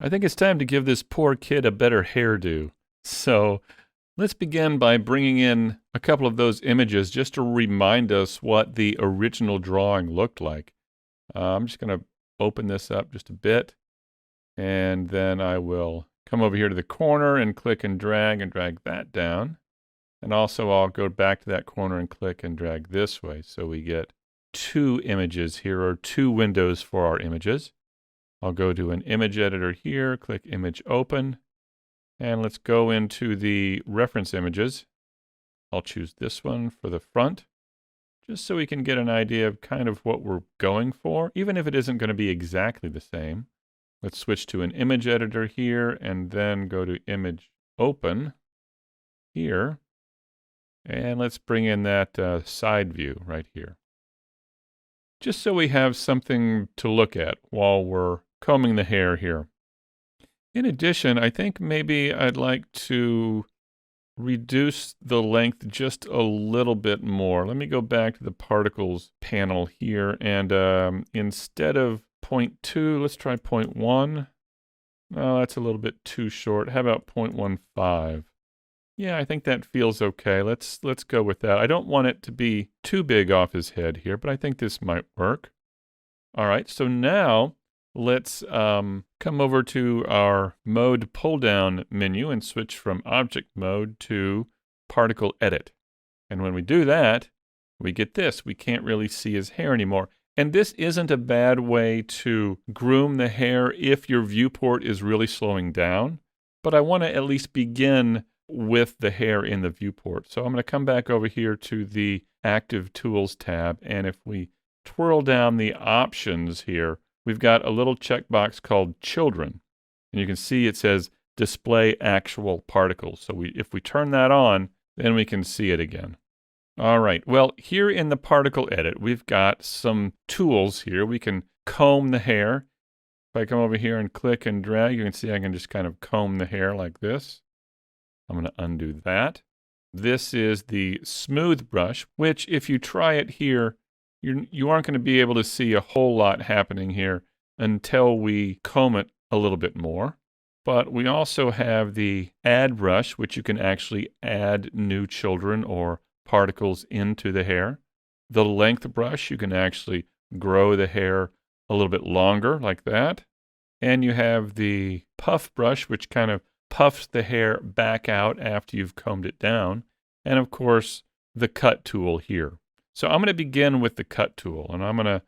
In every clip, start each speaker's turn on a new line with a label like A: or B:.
A: I think it's time to give this poor kid a better hairdo. So let's begin by bringing in a couple of those images just to remind us what the original drawing looked like. I'm just going to open this up just a bit, and then I will come over here to the corner and click and drag that down. And also I'll go back to that corner and click and drag this way. So we get two images here, or two windows for our images. I'll go to an image editor here, click image open, and let's go into the reference images. I'll choose this one for the front, just so we can get an idea of kind of what we're going for, even if it isn't going to be exactly the same. Let's switch to an image editor here, and then go to image open here. And let's bring in that side view right here, just so we have something to look at while we're combing the hair here. In addition, I think maybe I'd like to reduce the length just a little bit more. Let me go back to the particles panel here, and instead of 0.2, let's try 0.1. No, that's a little bit too short. How about 0.15? Yeah, I think that feels okay. Let's go with that. I don't want it to be too big off his head here, but I think this might work. All right, so now let's come over to our mode pull-down menu and switch from object mode to particle edit. And when we do that, we get this. We can't really see his hair anymore. And this isn't a bad way to groom the hair if your viewport is really slowing down. But I want to at least begin with the hair in the viewport. So I'm going to come back over here to the Active Tools tab, and if we twirl down the options here, we've got a little checkbox called Children, and you can see it says Display Actual Particles. So if we turn that on, then we can see it again. All right, well, here in the particle edit, we've got some tools here. We can comb the hair. If I come over here and click and drag, you can see I can just kind of comb the hair like this. I'm going to undo that. This is the smooth brush, which if you try it here, you aren't going to be able to see a whole lot happening here until we comb it a little bit more. But we also have the add brush, which you can actually add new children or particles into the hair. The length brush, you can actually grow the hair a little bit longer like that. And you have the puff brush, which kind of puffs the hair back out after you've combed it down. And of course, the cut tool here. So I'm going to begin with the cut tool, and I'm going to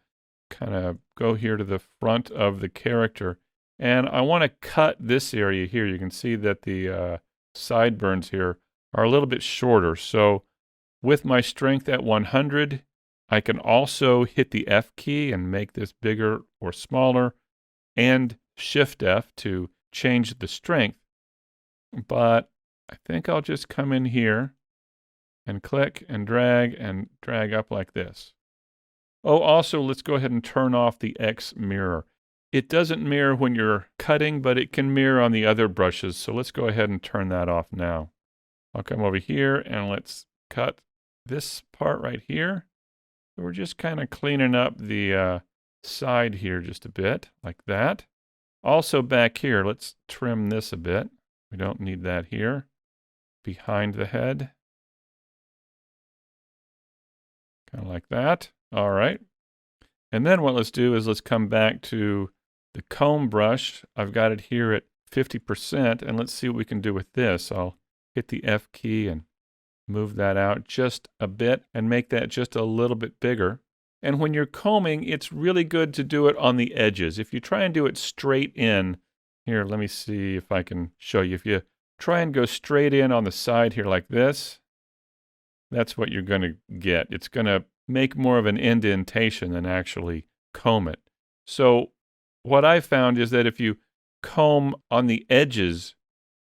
A: kind of go here to the front of the character, and I want to cut this area here. You can see that the sideburns here are a little bit shorter. So with my strength at 100, I can also hit the F key and make this bigger or smaller, and Shift F to change the strength. But I think I'll just come in here and click and drag up like this. Oh, also, let's go ahead and turn off the X mirror. It doesn't mirror when you're cutting, but it can mirror on the other brushes. So let's go ahead and turn that off now. I'll come over here and let's cut this part right here. So we're just kind of cleaning up the side here just a bit, like that. Also back here, let's trim this a bit. We don't need that here. Behind the head. Kind of like that. All right. And then what let's do is let's come back to the comb brush. I've got it here at 50%, and let's see what we can do with this. I'll hit the F key and move that out just a bit and make that just a little bit bigger. And when you're combing, it's really good to do it on the edges. If you try and do it straight in, here, let me see if I can show you. If you try and go straight in on the side here like this, that's what you're going to get. It's going to make more of an indentation than actually comb it. So what I found is that if you comb on the edges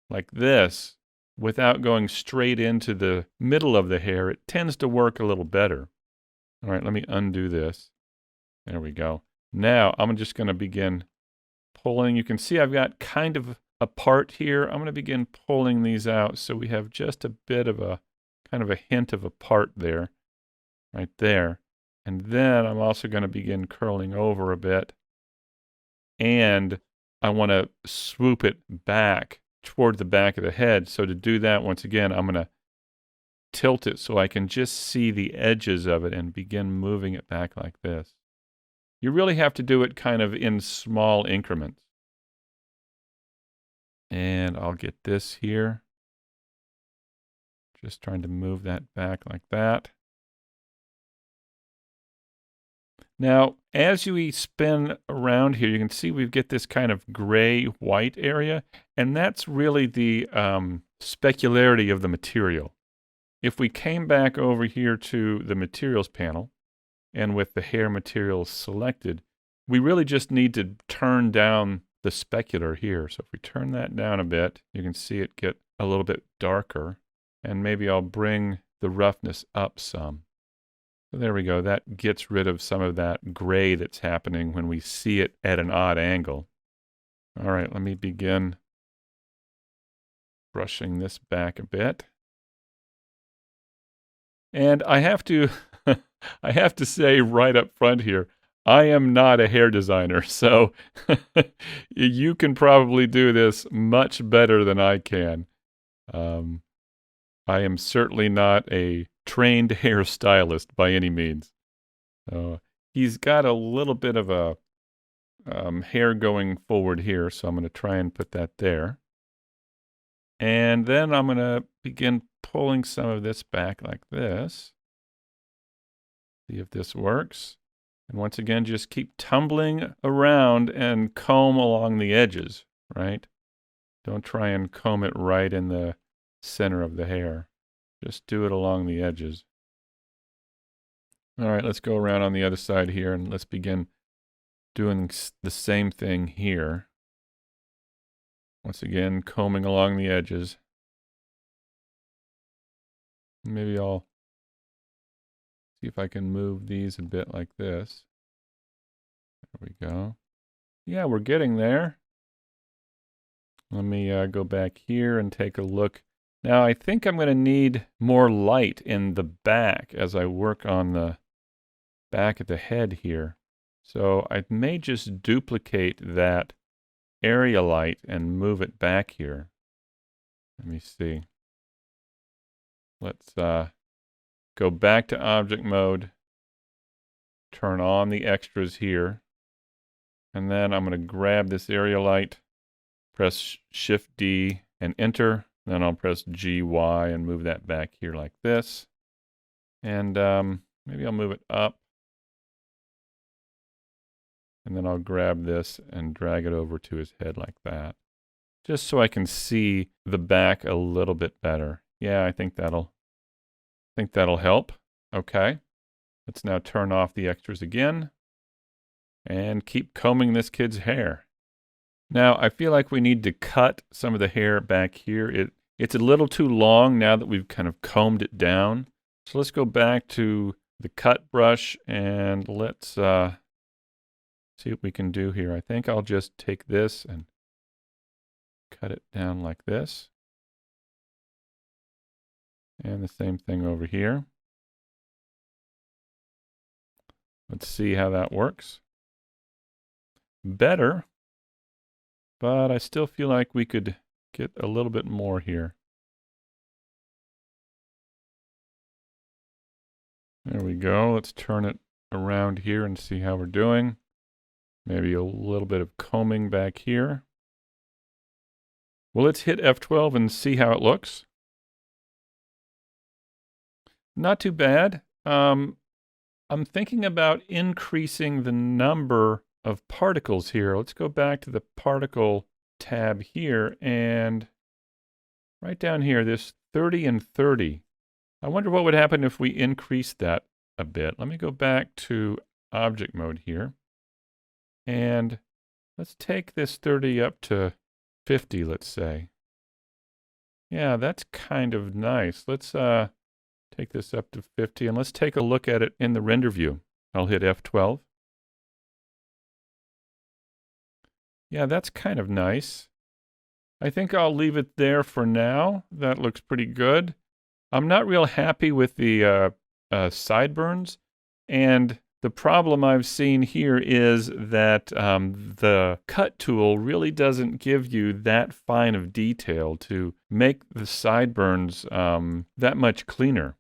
A: like this, without going straight into the middle of the hair, it tends to work a little better. All right, let me undo this. There we go. Now I'm just going to begin pulling. You can see I've got kind of a part here. I'm going to begin pulling these out so we have just a bit of a kind of a hint of a part there, right there. And then I'm also going to begin curling over a bit and I want to swoop it back toward the back of the head. So to do that, once again, I'm going to tilt it so I can just see the edges of it and begin moving it back like this. You really have to do it kind of in small increments. And I'll get this here. Just trying to move that back like that. Now, as we spin around here, you can see we get this kind of gray-white area, and that's really the specularity of the material. If we came back over here to the materials panel, and with the hair material selected, we really just need to turn down the specular here. So if we turn that down a bit, you can see it get a little bit darker, and maybe I'll bring the roughness up some. So there we go. That gets rid of some of that gray that's happening when we see it at an odd angle. All right, let me begin brushing this back a bit. And I have to I have to say right up front here, I am not a hair designer, so you can probably do this much better than I can. I am certainly not a trained hairstylist by any means. He's got a little bit of a hair going forward here, so I'm going to try and put that there. And then I'm going to begin pulling some of this back like this. See if this works. And once again, just keep tumbling around and comb along the edges, right? Don't try and comb it right in the center of the hair. Just do it along the edges. All right, let's go around on the other side here and let's begin doing the same thing here. Once again, combing along the edges. Maybe I'll see if I can move these a bit like this. There we go. Yeah, we're getting there. Let me go back here and take a look. Now, I think I'm going to need more light in the back as I work on the back of the head here. So I may just duplicate that area light and move it back here. Let me see. Let's go back to object mode, turn on the extras here, and then I'm going to grab this area light, press Shift D and enter. Then I'll press GY and move that back here like this. And maybe I'll move it up. And then I'll grab this and drag it over to his head like that. Just so I can see the back a little bit better. Yeah, I think that'll help. Okay. Let's now turn off the extras again. And keep combing this kid's hair. Now, I feel like we need to cut some of the hair back here. It's a little too long now that we've kind of combed it down. So let's go back to the cut brush and let's see what we can do here. I think I'll just take this and cut it down like this. And the same thing over here. Let's see how that works. Better, but I still feel like we could get a little bit more here. There we go. Let's turn it around here and see how we're doing. Maybe a little bit of combing back here. Well, let's hit F12 and see how it looks. Not too bad. I'm thinking about increasing the number of particles here. Let's go back to the particle tab here and right down here, this 30 and 30. I wonder what would happen if we increased that a bit. Let me go back to object mode here. And let's take this 30 up to 50, let's say. Yeah, that's kind of nice. Let's take this up to 50 and let's take a look at it in the render view. I'll hit F12. Yeah, that's kind of nice. I think I'll leave it there for now. That looks pretty good. I'm not real happy with the sideburns, and The problem I've seen here is that the cut tool really doesn't give you that fine of detail to make the sideburns that much cleaner.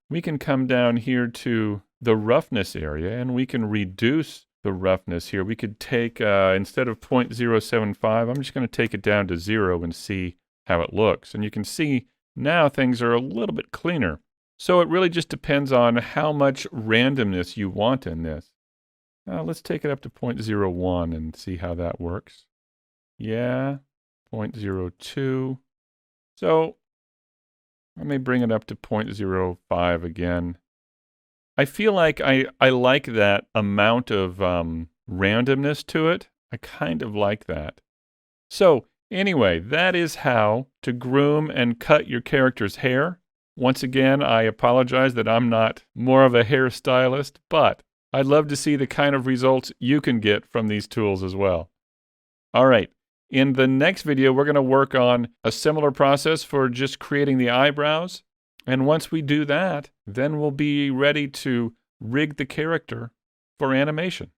A: We can come down here to the roughness area and we can reduce the roughness here. We could take, instead of 0.075, I'm just going to take it down to 0 and see how it looks. And you can see now things are a little bit cleaner. So it really just depends on how much randomness you want in this. Let's take it up to 0.01 and see how that works. Yeah, 0.02. So let me bring it up to 0.05 again. I feel like I like that amount of randomness to it. I kind of like that. So anyway, that is how to groom and cut your character's hair. Once again, I apologize that I'm not more of a hairstylist, but I'd love to see the kind of results you can get from these tools as well. All right, in the next video, we're going to work on a similar process for just creating the eyebrows. And once we do that, then we'll be ready to rig the character for animation.